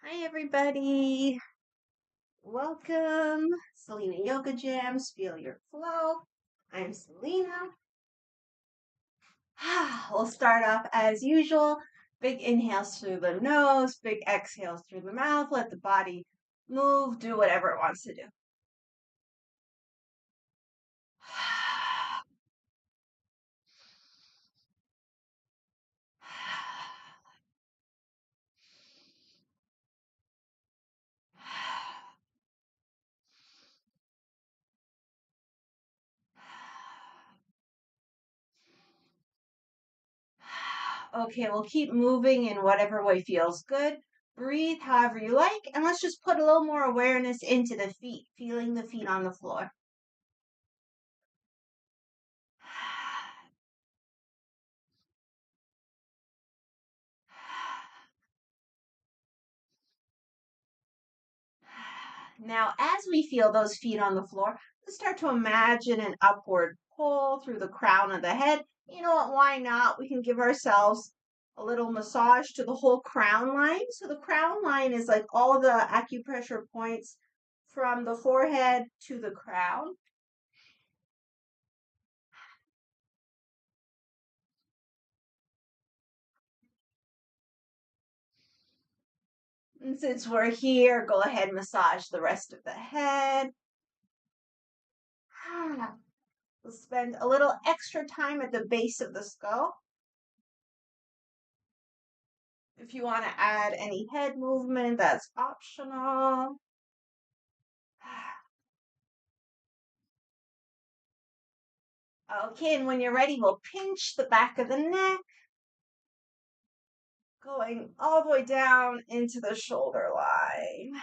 Hi, everybody. Welcome. Selena Yoga Jams. Feel your flow. I'm Selena. We'll start off as usual. Big inhales through the nose, big exhales through the mouth. Let the body move, do whatever it wants to do. Okay, we'll keep moving in whatever way feels good. Breathe however you like, and let's just put a little more awareness into the feet, feeling the feet on the floor. Now, as we feel those feet on the floor, let's start to imagine an upward pull through the crown of the head. You know what? Why not? We can give ourselves a little massage to the whole crown line. So, the crown line is like all the acupressure points from the forehead to the crown. And since we're here, go ahead and massage the rest of the head. We'll spend a little extra time at the base of the skull. If you want to add any head movement, that's optional. Okay, and when you're ready, we'll pinch the back of the neck, going all the way down into the shoulder line.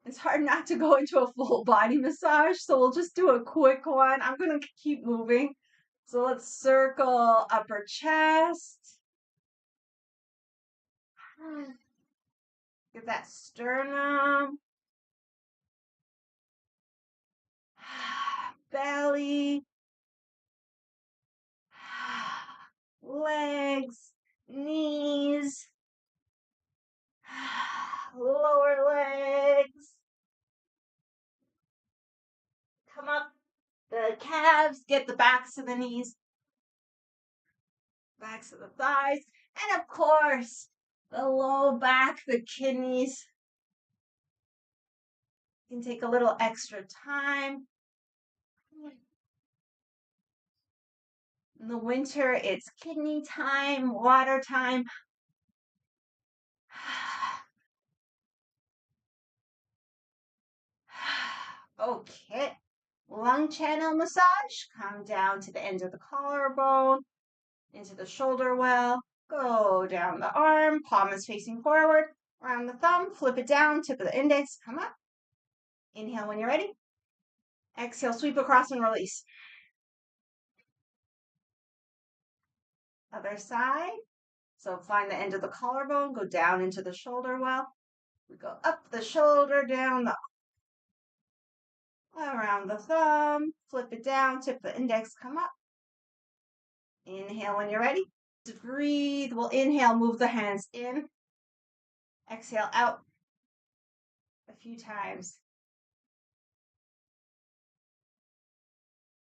It's hard not to go into a full body massage, so we'll just do a quick one. I'm going to keep moving. So let's circle upper chest. Get that sternum. Belly. Legs. Knees. Lower legs. Come up the calves, get the backs of the knees, backs of the thighs, and of course, the low back, the kidneys. You can take a little extra time. In the winter, it's kidney time, water time. Okay, lung channel massage. Come down to the end of the collarbone, into the shoulder well. Go down the arm, palm is facing forward. Around the thumb, flip it down, tip of the index, come up. Inhale when you're ready. Exhale, sweep across and release. Other side. So find the end of the collarbone, go down into the shoulder well. We go up the shoulder, down the around the thumb, flip it down, tip the index, come up. Inhale when you're ready. Breathe. We'll inhale, move the hands in. Exhale out a few times.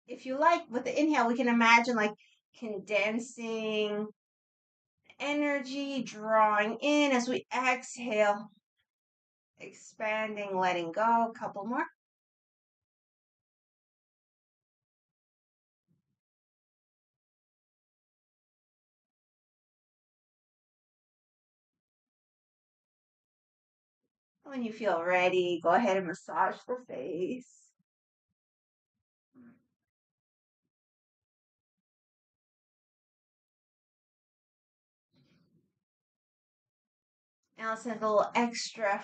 If you like, with the inhale, we can imagine like condensing energy, drawing in as we exhale, expanding, letting go. A couple more. When you feel ready, go ahead and massage the face. Now let's add a little extra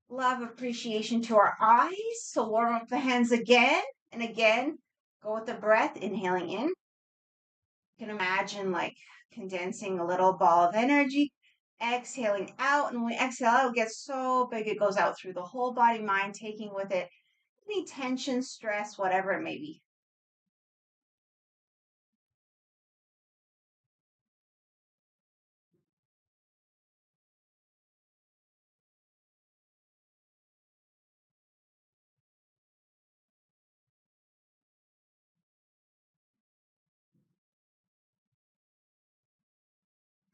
love, appreciation to our eyes. So warm up the hands again and again. Go with the breath, inhaling in. You can imagine like condensing a little ball of energy. Exhaling out, and when we exhale out, it gets so big it goes out through the whole body, mind, taking with it any tension, stress, whatever it may be.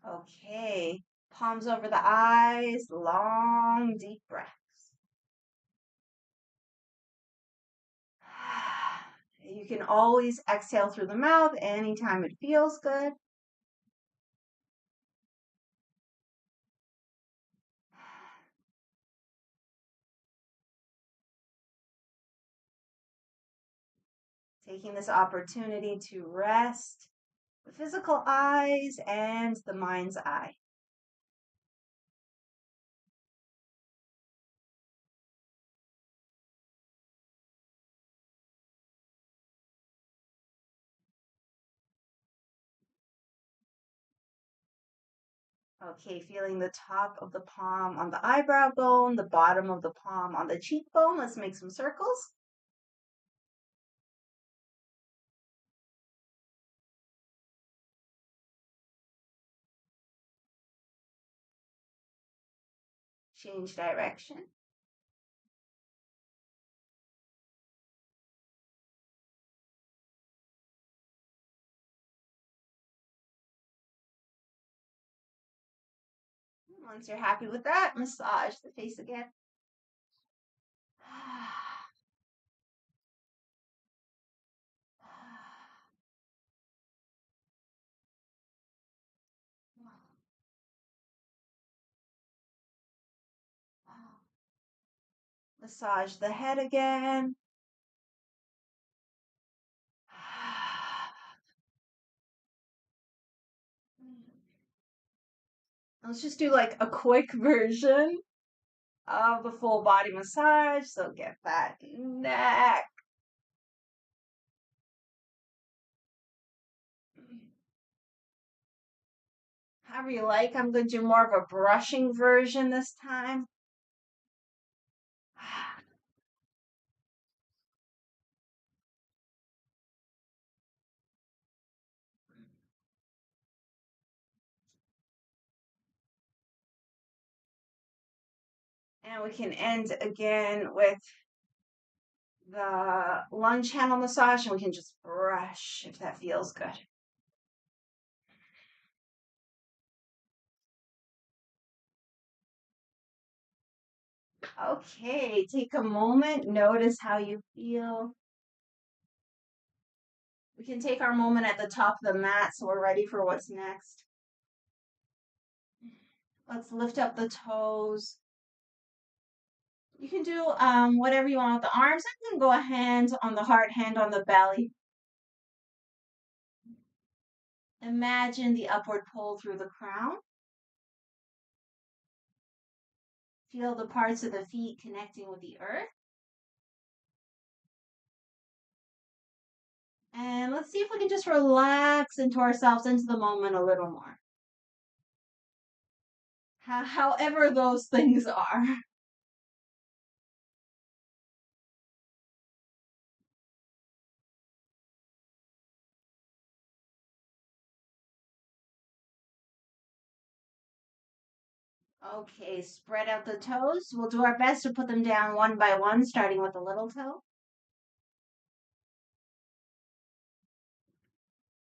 Okay, palms over the eyes, long, deep breaths. You can always exhale through the mouth anytime it feels good. Taking this opportunity to rest the physical eyes and the mind's eye. Okay, feeling the top of the palm on the eyebrow bone, the bottom of the palm on the cheekbone. Let's make some circles. Change direction. Once you're happy with that, massage the face again. Massage the head again. Let's just do like a quick version of the full body massage. So get that neck. However you like. I'm going to do more of a brushing version this time. And we can end again with the lung channel massage, and we can just brush if that feels good. Okay, take a moment, notice how you feel. We can take our moment at the top of the mat so we're ready for what's next. Let's lift up the toes. You can do whatever you want with the arms. I'm going to go a hand on the heart, hand on the belly. Imagine the upward pull through the crown. Feel the parts of the feet connecting with the earth. And let's see if we can just relax into ourselves, into the moment a little more. However those things are. Okay, spread out the toes. We'll do our best to put them down one by one, starting with the little toe.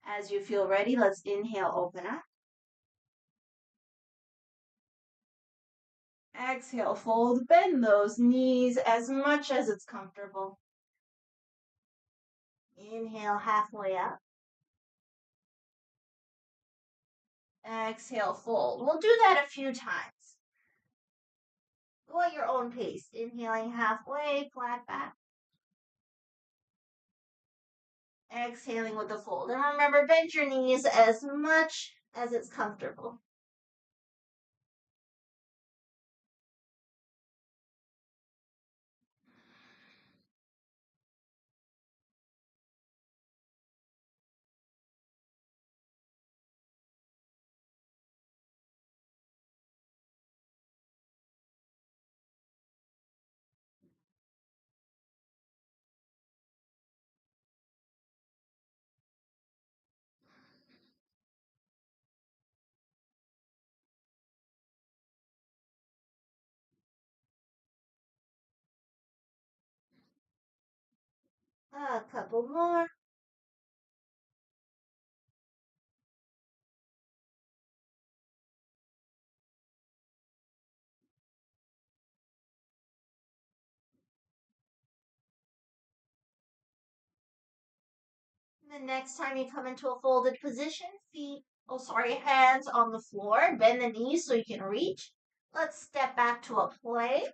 As you feel ready, let's inhale, open up. Exhale, fold, bend those knees as much as it's comfortable. Inhale, halfway up. Exhale, fold. We'll do that a few times. Go at your own pace. Inhaling halfway, flat back. Exhaling with the fold. And remember, bend your knees as much as it's comfortable. A couple more. The next time you come into a folded position, hands on the floor, bend the knees so you can reach. Let's step back to a plank.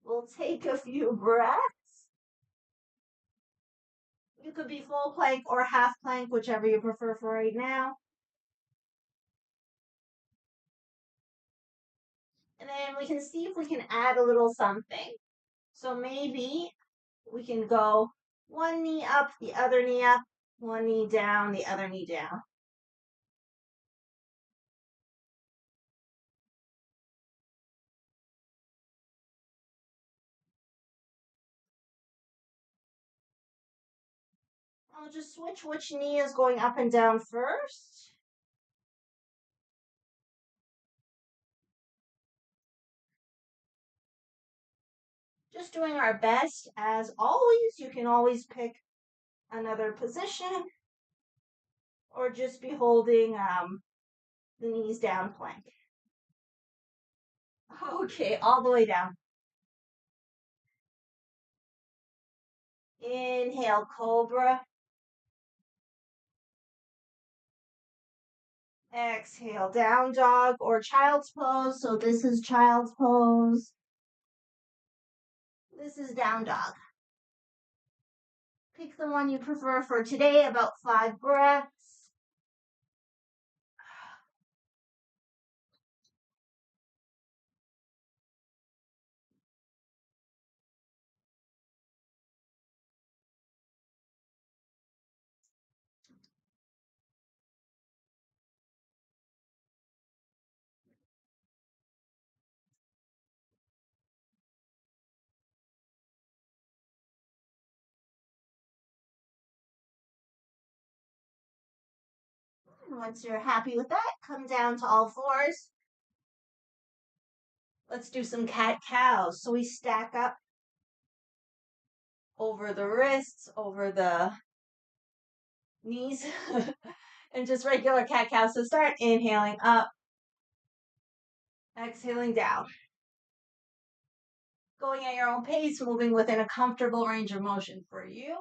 We'll take a few breaths. You could be full plank or half plank, whichever you prefer for right now. And then we can see if we can add a little something. So maybe we can go one knee up, the other knee up, one knee down, the other knee down. I'll just switch which knee is going up and down first. Just doing our best. As always, you can always pick another position or just be holding the knees down plank. Okay, all the way down. Inhale, cobra. Exhale, down dog or child's pose. So this is child's pose. This is down dog. Pick the one you prefer for today, about 5 breaths. And once you're happy with that, come down to all fours. Let's do some cat-cows. So we stack up over the wrists, over the knees, and just regular cat-cow. So start inhaling up, exhaling down. Going at your own pace, moving within a comfortable range of motion for you.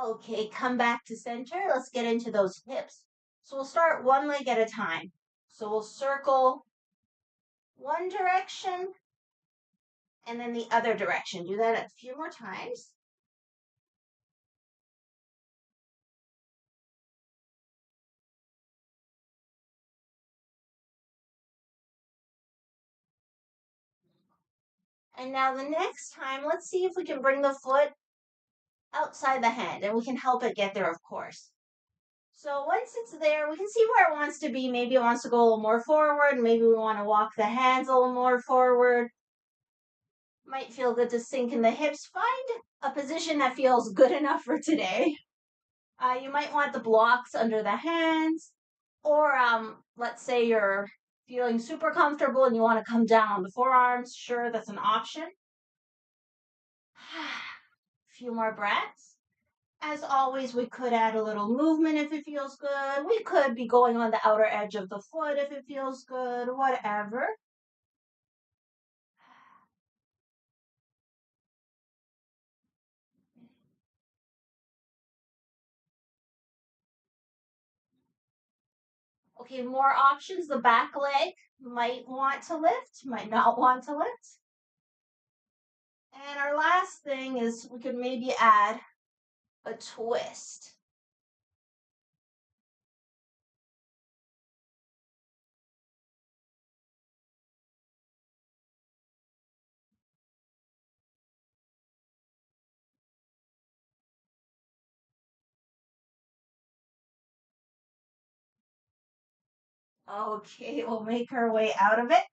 Okay, come back to center. Let's get into those hips. So we'll start one leg at a time. So we'll circle one direction and then the other direction. Do that a few more times. And now the next time, let's see if we can bring the foot outside the hand, and we can help it get there, of course. So once it's there, we can see where it wants to be. Maybe it wants to go a little more forward. Maybe we want to walk the hands a little more forward. Might feel good to sink in the hips. Find a position that feels good enough for today. You might want the blocks under the hands, or let's say you're feeling super comfortable and you want to come down on the forearms. Sure, that's an option. A few more breaths. As always, we could add a little movement if it feels good. We could be going on the outer edge of the foot if it feels good, whatever. Okay, more options. The back leg might want to lift, might not want to lift. And our last thing is we could maybe add a twist. Okay, we'll make our way out of it.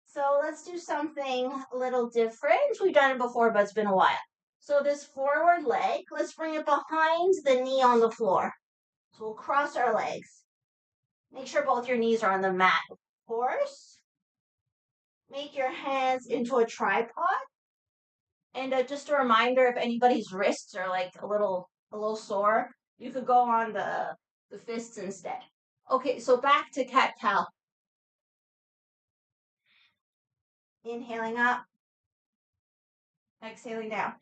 So let's do something a little different. We've done it before, but it's been a while. So this forward leg, let's bring it behind the knee on the floor. So we'll cross our legs. Make sure both your knees are on the mat, of course. Make your hands into a tripod. And just a reminder, if anybody's wrists are like a little sore, you could go on the fists instead. Okay, so back to cat cow. Inhaling up, exhaling down.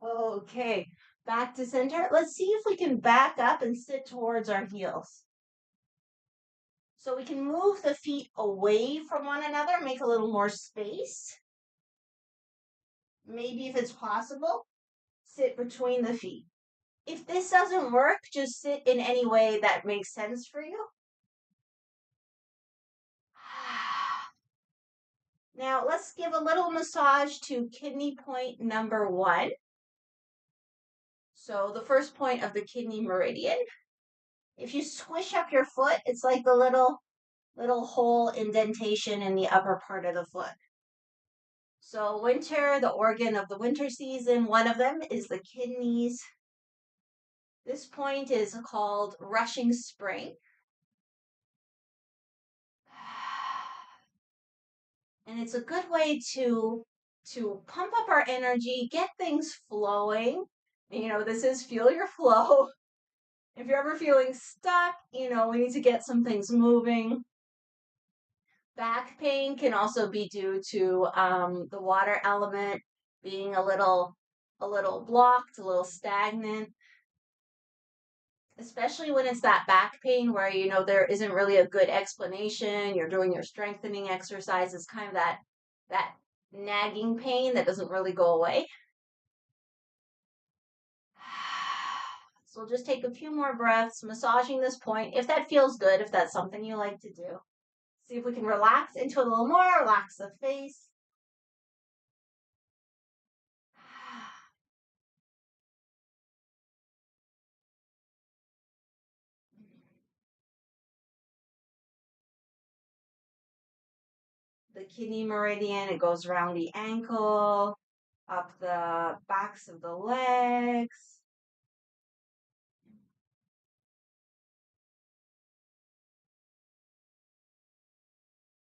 Okay, back to center. Let's see if we can back up and sit towards our heels. So we can move the feet away from one another, make a little more space. Maybe if it's possible, sit between the feet. If this doesn't work, just sit in any way that makes sense for you. Now let's give a little massage to kidney point number 1. So the first point of the kidney meridian. If you squish up your foot, it's like the little hole indentation in the upper part of the foot. So winter, the organ of the winter season, one of them is the kidneys. This point is called rushing spring. And it's a good way to pump up our energy, get things flowing. This is feel your flow. If you're ever feeling stuck, we need to get some things moving. Back pain can also be due to the water element being a little blocked, a little stagnant, especially when it's that back pain where there isn't really a good explanation. You're doing your strengthening exercises, kind of that nagging pain that doesn't really go away. So we'll just take a few more breaths, massaging this point, if that feels good, if that's something you like to do. See if we can relax into it a little more, relax the face. The kidney meridian, it goes around the ankle, up the backs of the legs.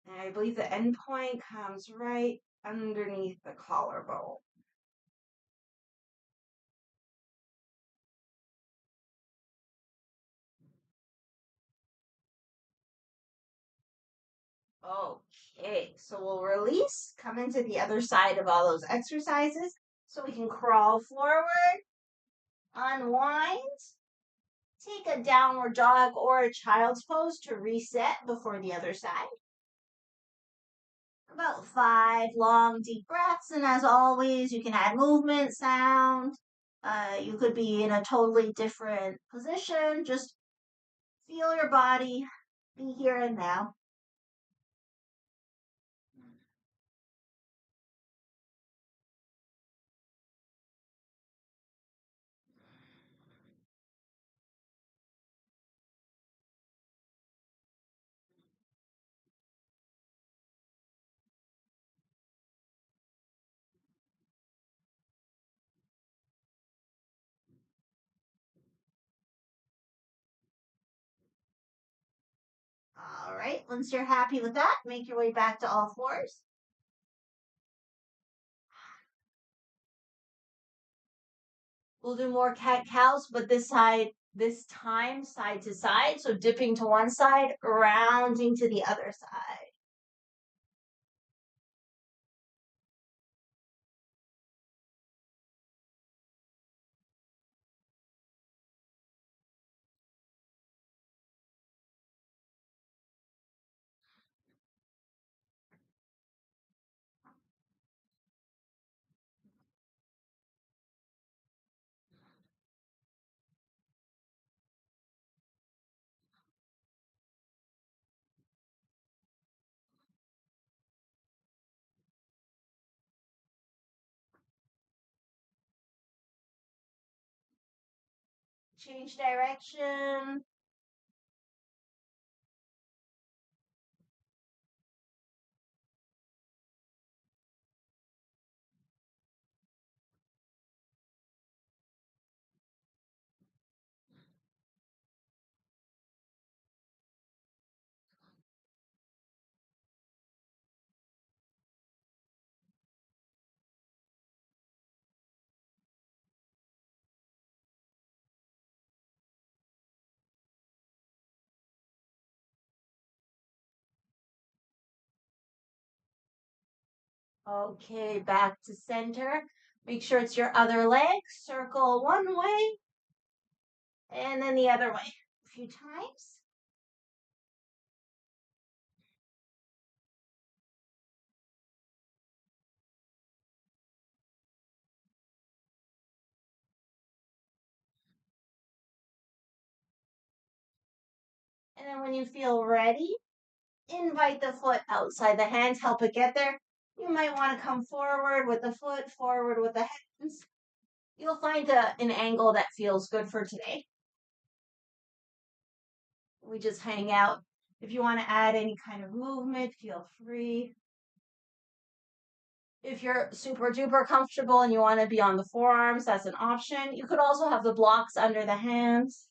And I believe the end point comes right underneath the collarbone. Okay, so we'll release, come into the other side of all those exercises. So we can crawl forward, unwind, take a downward dog or a child's pose to reset before the other side. About 5 long, deep breaths. And as always, you can add movement, sound. You could be in a totally different position. Just feel your body, be here and now. right, once you're happy with that, make your way back to all fours. We'll do more cat-cows, but this time, side to side. So dipping to one side, rounding to the other side. Change direction. Okay, back to center. Make sure it's your other leg. Circle one way and then the other way a few times. And then when you feel ready, invite the foot outside the hands, help it get there. You might want to come forward with the foot, forward with the hands. You'll find an angle that feels good for today. We just hang out. If you want to add any kind of movement, feel free. If you're super duper comfortable and you want to be on the forearms, that's an option. You could also have the blocks under the hands.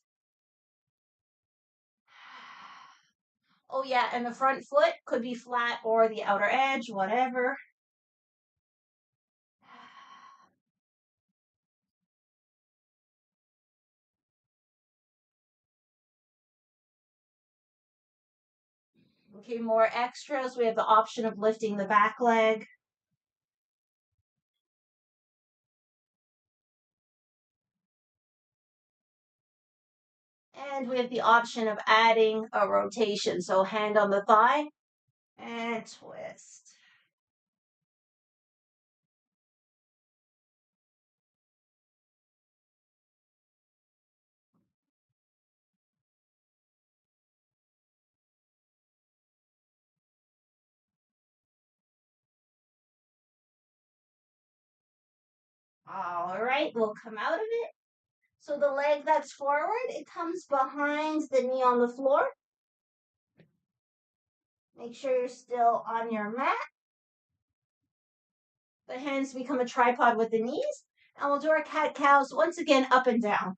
Oh yeah, and the front foot could be flat or the outer edge, whatever. Okay, more extras. We have the option of lifting the back leg. And we have the option of adding a rotation. So hand on the thigh and twist. All right, we'll come out of it. So the leg that's forward, it comes behind the knee on the floor. Make sure you're still on your mat. The hands become a tripod with the knees. And we'll do our cat-cows once again up and down.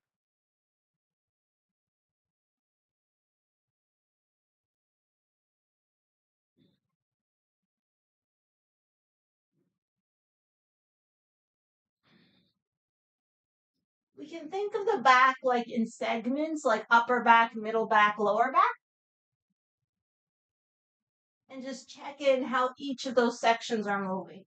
We can think of the back like in segments, like upper back, middle back, lower back. And just check in how each of those sections are moving.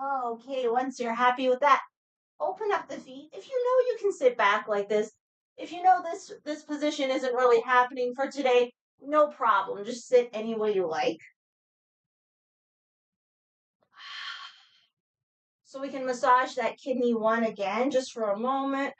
Okay, once you're happy with that, open up the feet. If you know you can sit back like this, if you know this position isn't really happening for today, no problem. Just sit any way you like. So we can massage that kidney one again just for a moment.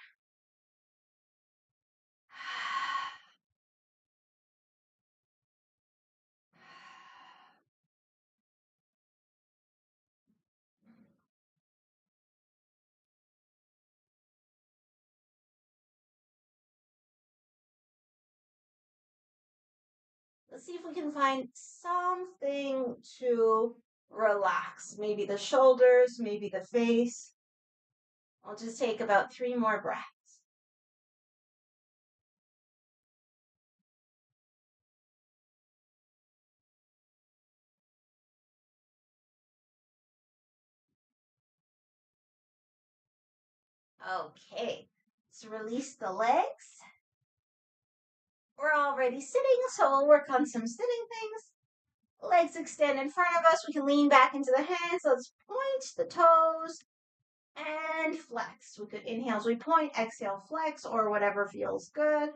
Let's see if we can find something to relax. Maybe the shoulders, maybe the face. I'll just take about 3 more breaths. Okay, let's release the legs. We're already sitting, so we'll work on some sitting things. Legs extend in front of us. We can lean back into the hands. Let's point the toes and flex. We could inhale as we point, exhale, flex, or whatever feels good.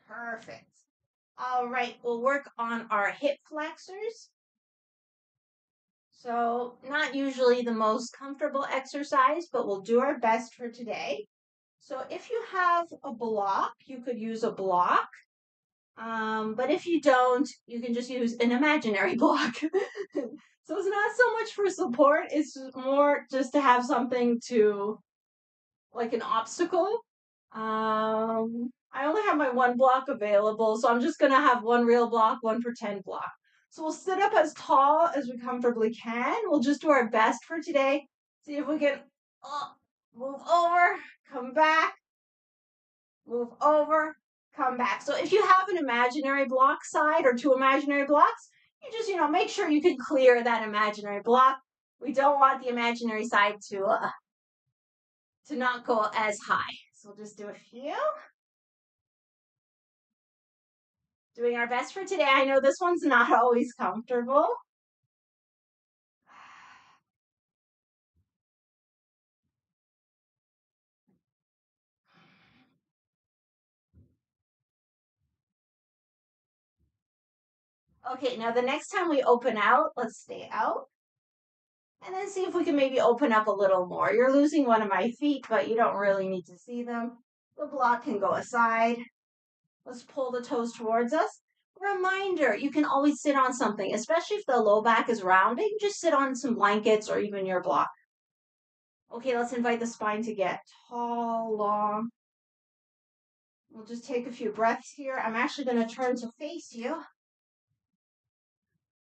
Perfect. All right, we'll work on our hip flexors. So, not usually the most comfortable exercise, but we'll do our best for today. So, if you have a block, you could use a block. But if you don't, you can just use an imaginary block. So it's not so much for support, it's more just to have something to, like an obstacle. I only have my one block available, so I'm just gonna have one real block, one pretend block. So we'll sit up as tall as we comfortably can. We'll just do our best for today. See if we can move over, come back, move over, come back. So if you have an imaginary block side or 2 imaginary blocks, you just, make sure you can clear that imaginary block. We don't want the imaginary side to not go as high. So we'll just do a few. Doing our best for today. I know this one's not always comfortable. Okay, now the next time we open out, let's stay out. And then see if we can maybe open up a little more. You're losing one of my feet, but you don't really need to see them. The block can go aside. Let's pull the toes towards us. Reminder, you can always sit on something, especially if the low back is rounding. Just sit on some blankets or even your block. Okay, let's invite the spine to get tall, long. We'll just take a few breaths here. I'm actually going to turn to face you.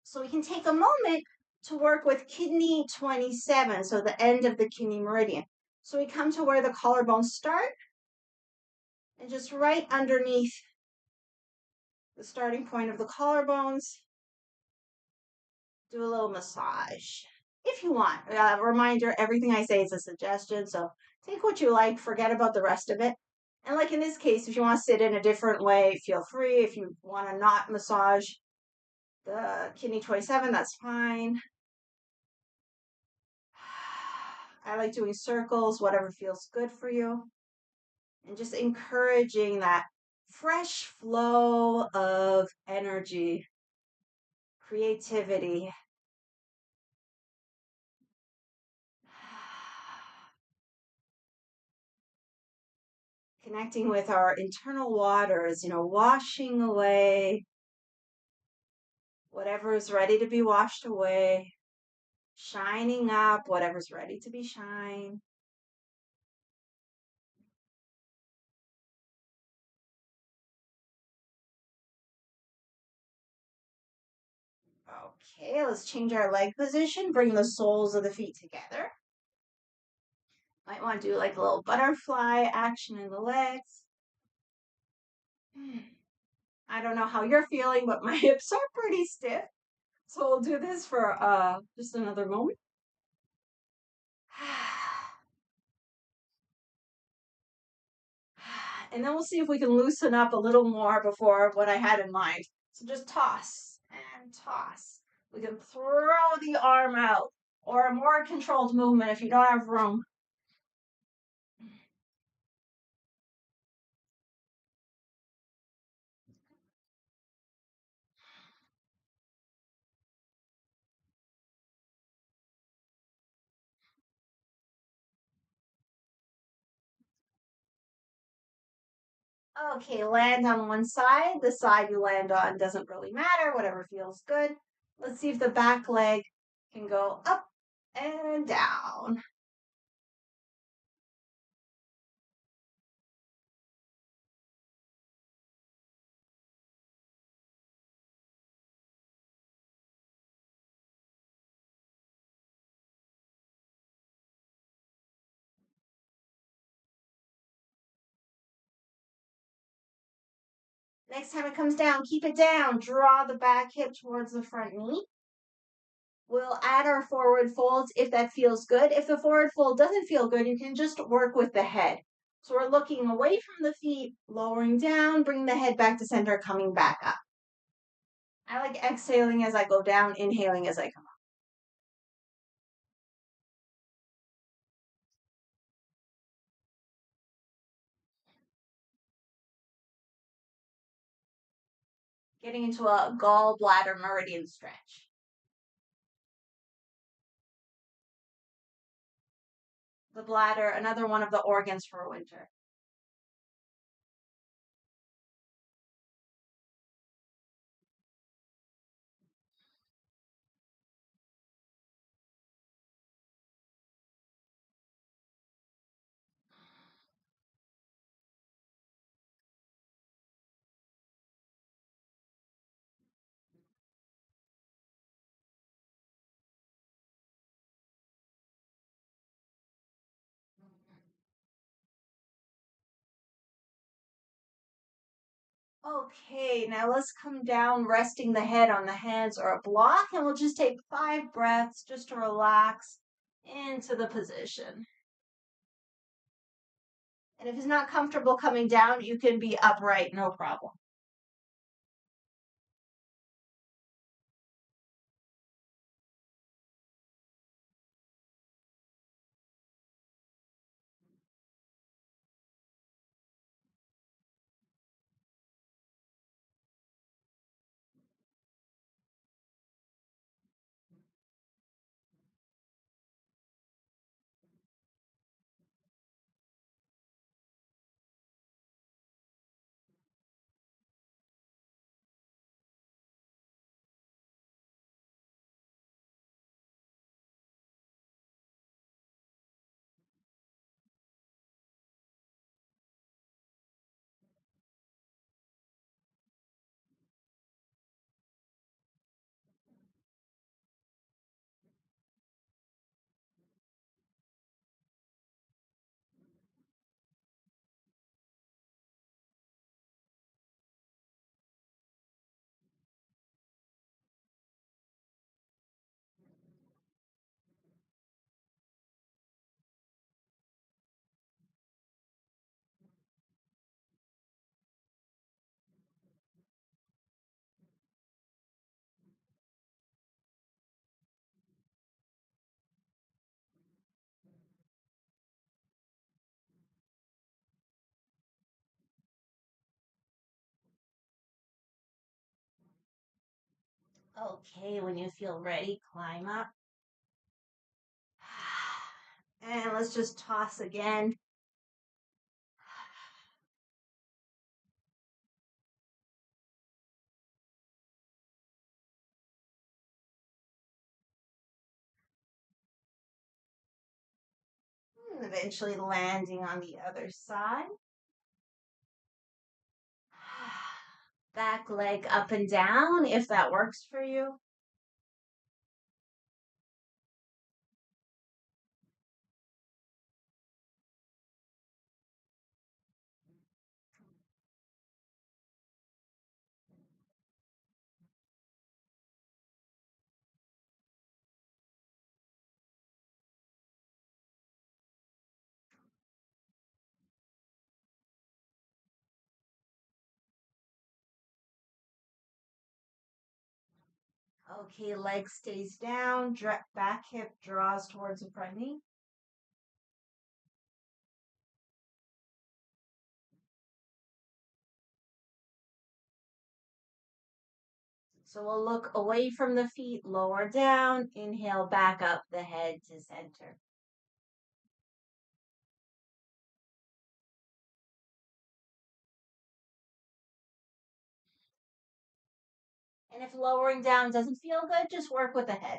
So we can take a moment to work with kidney 27, so the end of the kidney meridian. So we come to where the collarbones start, and just right underneath the starting point of the collarbones, do a little massage if you want. Reminder, everything I say is a suggestion, so take what you like, forget about the rest of it. And like in this case, if you want to sit in a different way, feel free. If you want to not massage the kidney 27, that's fine. I like doing circles, whatever feels good for you. And just encouraging that fresh flow of energy, creativity. Connecting with our internal waters, washing away whatever is ready to be washed away, shining up whatever's ready to be shined. Okay, let's change our leg position, bring the soles of the feet together. Might want to do like a little butterfly action in the legs. I don't know how you're feeling, but my hips are pretty stiff. So we'll do this for just another moment. And then we'll see if we can loosen up a little more before what I had in mind. So just toss and toss. We can throw the arm out, or a more controlled movement if you don't have room. Okay, land on one side. The side you land on doesn't really matter, whatever feels good. Let's see if the back leg can go up and down. Next time it comes down, keep it down. Draw the back hip towards the front knee. We'll add our forward folds if that feels good. If the forward fold doesn't feel good, you can just work with the head. So we're looking away from the feet, lowering down, bringing the head back to center, coming back up. I like exhaling as I go down, inhaling as I come up. Getting into a gallbladder meridian stretch. The bladder, another one of the organs for winter. Okay, now let's come down, resting the head on the hands or a block, and we'll just take 5 breaths just to relax into the position. And if it's not comfortable coming down, you can be upright, no problem. Okay, when you feel ready, climb up. And let's just toss again. And eventually landing on the other side. Back leg up and down if that works for you. Okay, leg stays down, back hip draws towards the front knee. So we'll look away from the feet, lower down, inhale back up the head to center. And if lowering down doesn't feel good, just work with the head.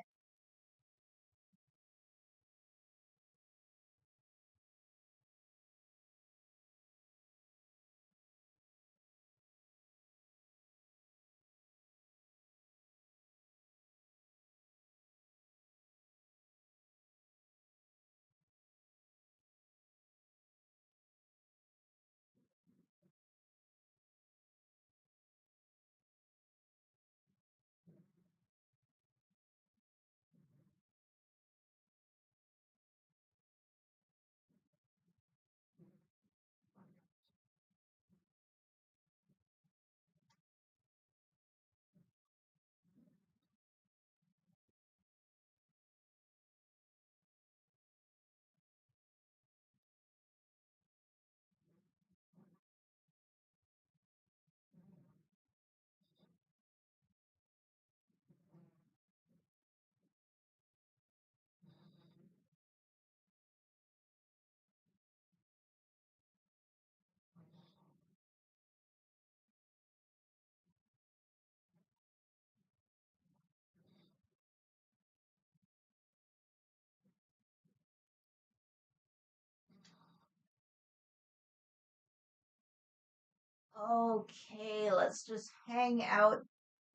Okay, let's just hang out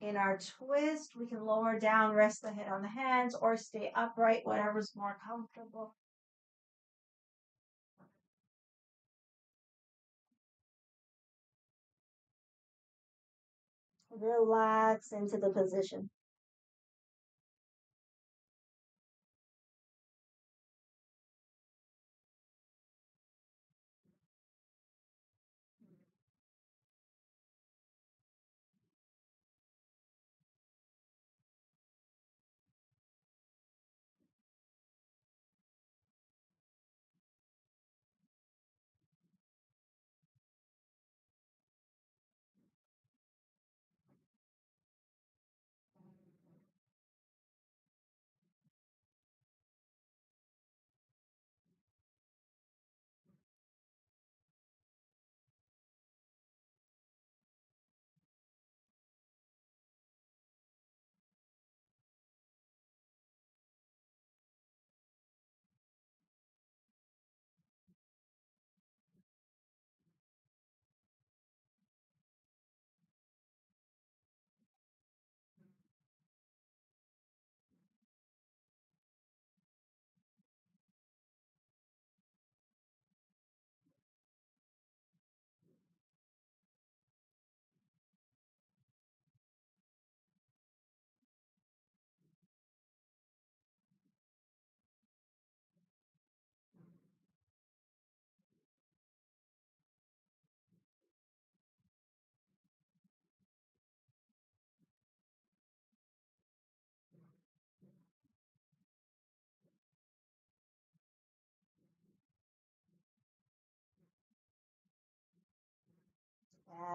in our twist. We can lower down, rest the head on the hands, or stay upright, whatever's more comfortable. Relax into the position.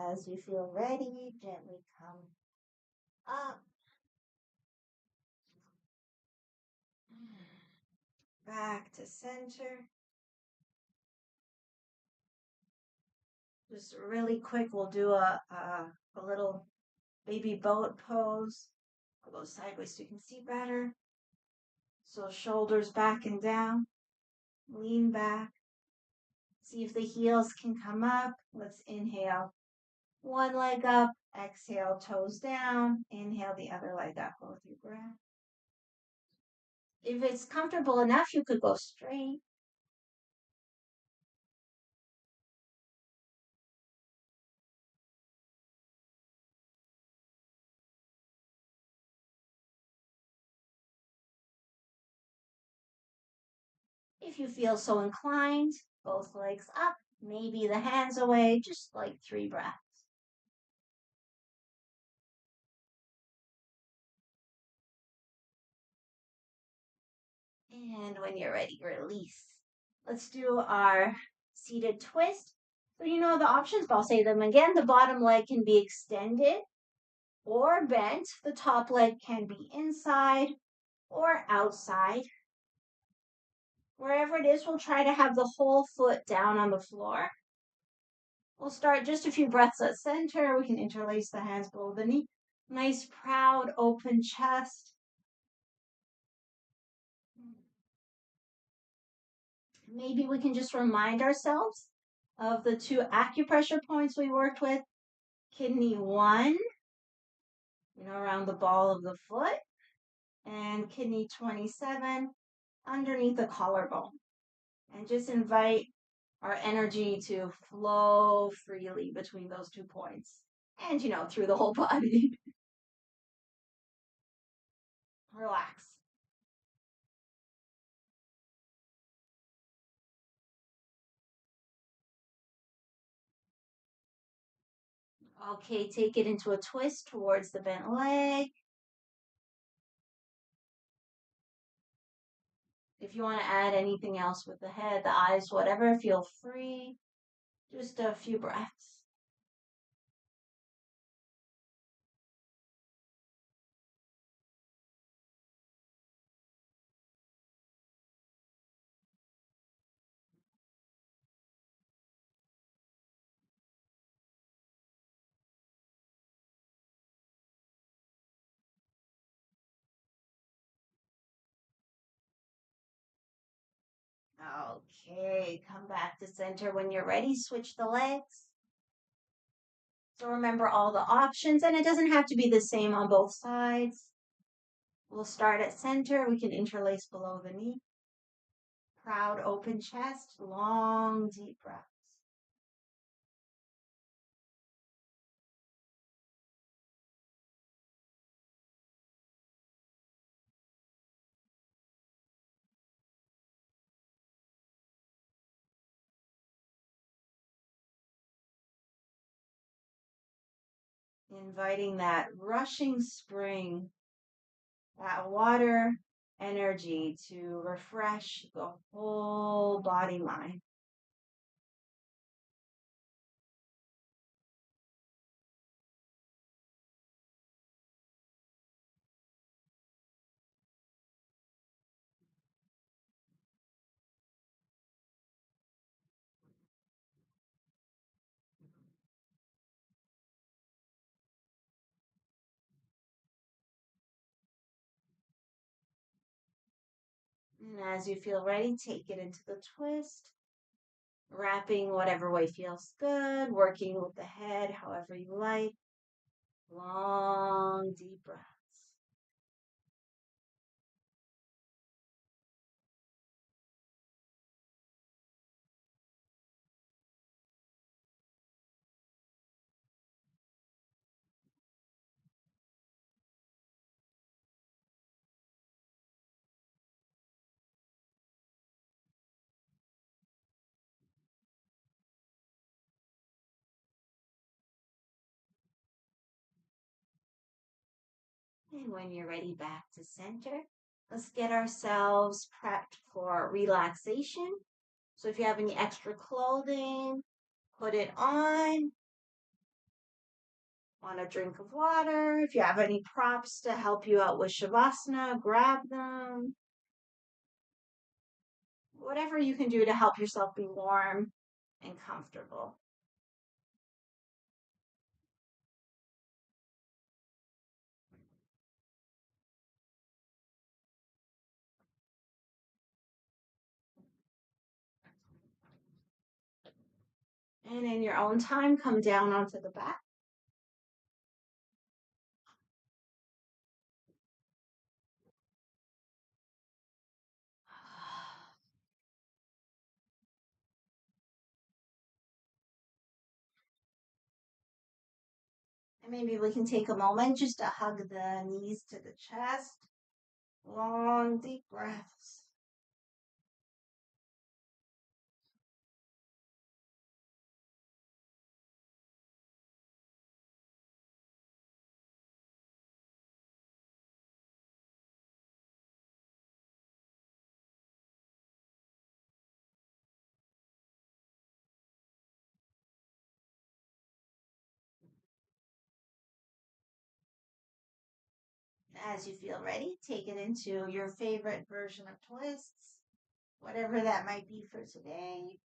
As you feel ready, gently come up, back to center. Just really quick, we'll do a little baby boat pose. I'll go sideways so you can see better. So shoulders back and down, lean back. See if the heels can come up. Let's inhale. One leg up, exhale, toes down. Inhale the other leg up with your breath. If it's comfortable enough, you could go straight. If you feel so inclined, both legs up, maybe the hands away, just like 3 breaths. And when you're ready, release. Let's do our seated twist. So you know the options, but I'll say them again. The bottom leg can be extended or bent. The top leg can be inside or outside. Wherever it is, we'll try to have the whole foot down on the floor. We'll start just a few breaths at center. We can interlace the hands below the knee. Nice, proud, open chest. Maybe we can just remind ourselves of the two acupressure points we worked with. Kidney 1, around the ball of the foot, and kidney 27 underneath the collarbone. And just invite our energy to flow freely between those 2 points and, through the whole body. Relax. Okay, take it into a twist towards the bent leg. If you want to add anything else with the head, the eyes, whatever, feel free. Just a few breaths. Okay, come back to center when you're ready. Switch the legs. So remember all the options, and it doesn't have to be the same on both sides. We'll start at center. We can interlace below the knee. Proud, open chest, long, deep breaths. Inviting that rushing spring, that water energy to refresh the whole body mind. And as you feel ready, take it into the twist, wrapping whatever way feels good, working with the head however you like. Long, deep breaths. And when you're ready, back to center. Let's get ourselves prepped for relaxation. So if you have any extra clothing, put it on. Want a drink of water. If you have any props to help you out with Shavasana, grab them. Whatever you can do to help yourself be warm and comfortable. And in your own time, come down onto the back. And maybe we can take a moment just to hug the knees to the chest. Long, deep breaths. As you feel ready, take it into your favorite version of twists, whatever that might be for today.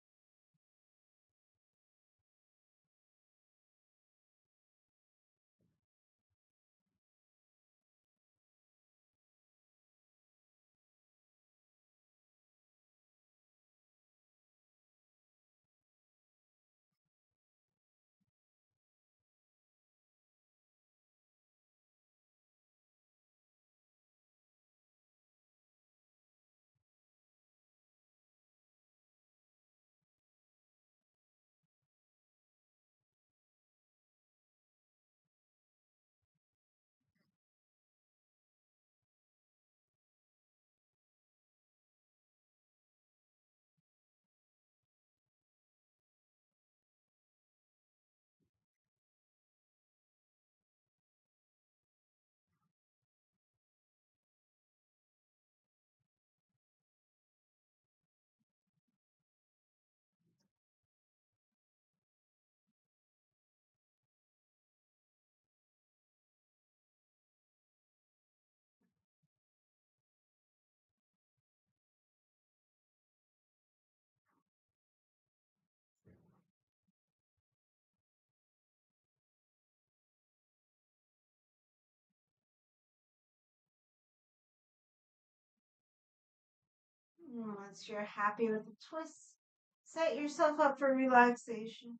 Once you're happy with the twist, set yourself up for relaxation.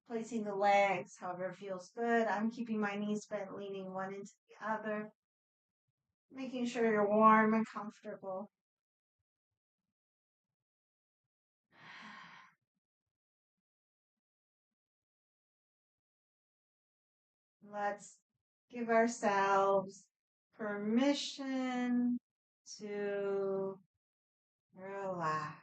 Placing the legs, however feels good. I'm keeping my knees bent, leaning one into the other, making sure you're warm and comfortable. Let's give ourselves permission to relax.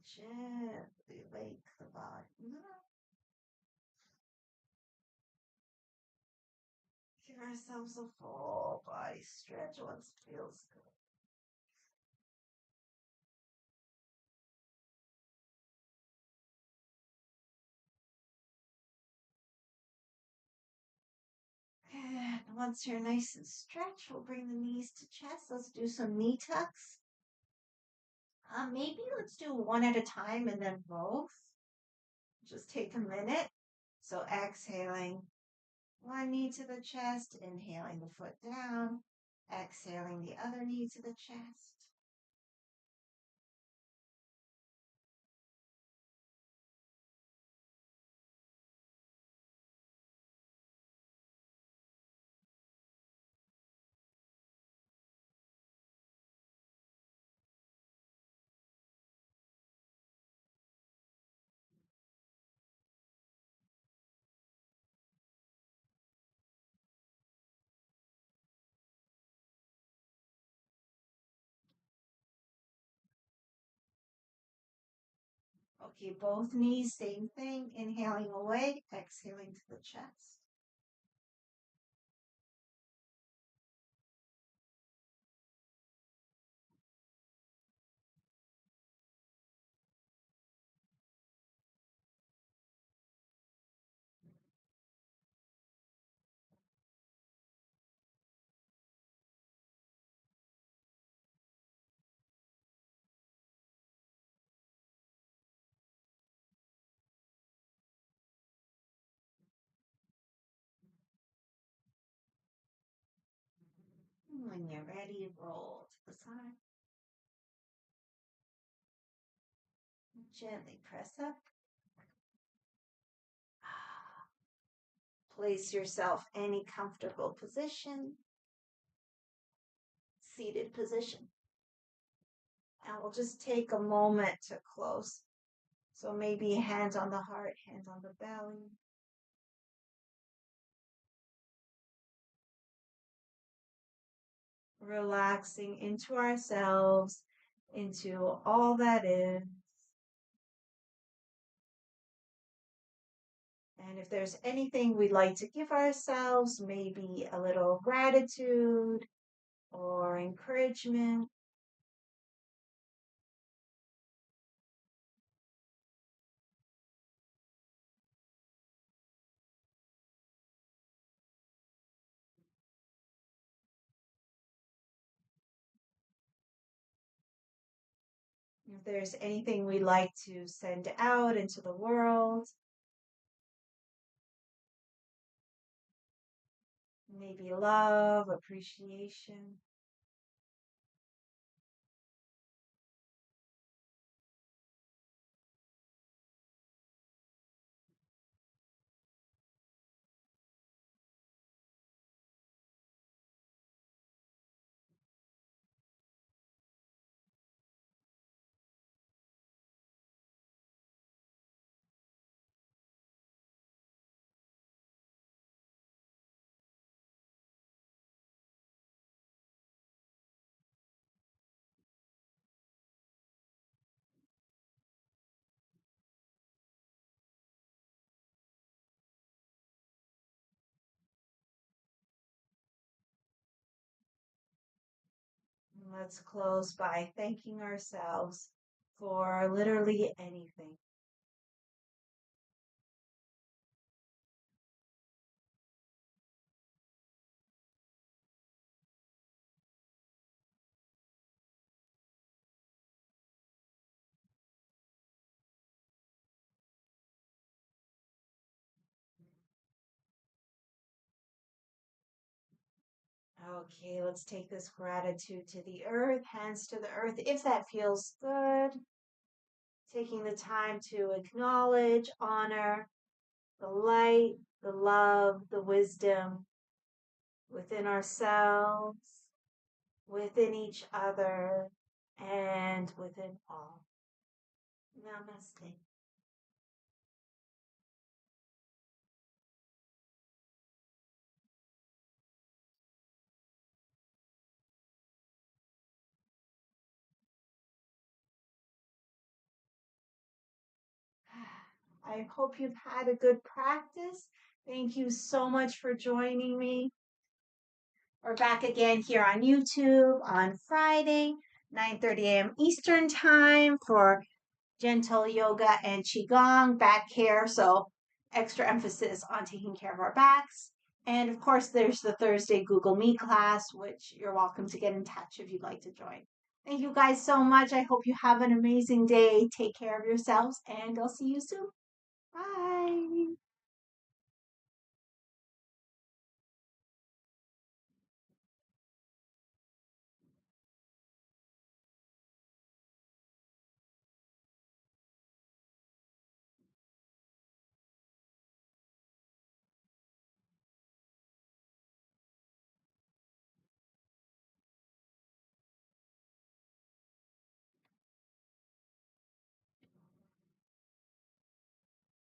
gently wake the body up. Give ourselves a full body stretch once it feels good. And once you're nice and stretched, we'll bring the knees to chest. Let's do some knee tucks. Maybe let's do one at a time and then both. Just take a minute. So exhaling one knee to the chest, inhaling the foot down, exhaling the other knee to the chest. Okay, both knees, same thing. Inhaling away, exhaling to the chest. When you're ready, roll to the side. Gently press up. Place yourself any comfortable position, seated position. And we'll just take a moment to close. So maybe hands on the heart, hands on the belly. Relaxing into ourselves, into all that is. And if there's anything we'd like to give ourselves, maybe a little gratitude or encouragement. If there's anything we'd like to send out into the world, maybe love, appreciation. Let's close by thanking ourselves for literally anything. Okay, let's take this gratitude to the earth, hands to the earth, if that feels good. Taking the time to acknowledge, honor the light, the love, the wisdom within ourselves, within each other, and within all. Namaste. I hope you've had a good practice. Thank you so much for joining me. We're back again here on YouTube on Friday, 9:30 a.m. Eastern Time for gentle yoga and qigong, back care. So extra emphasis on taking care of our backs. And of course, there's the Thursday Google Meet class, which you're welcome to get in touch if you'd like to join. Thank you guys so much. I hope you have an amazing day. Take care of yourselves, and I'll see you soon. Bye.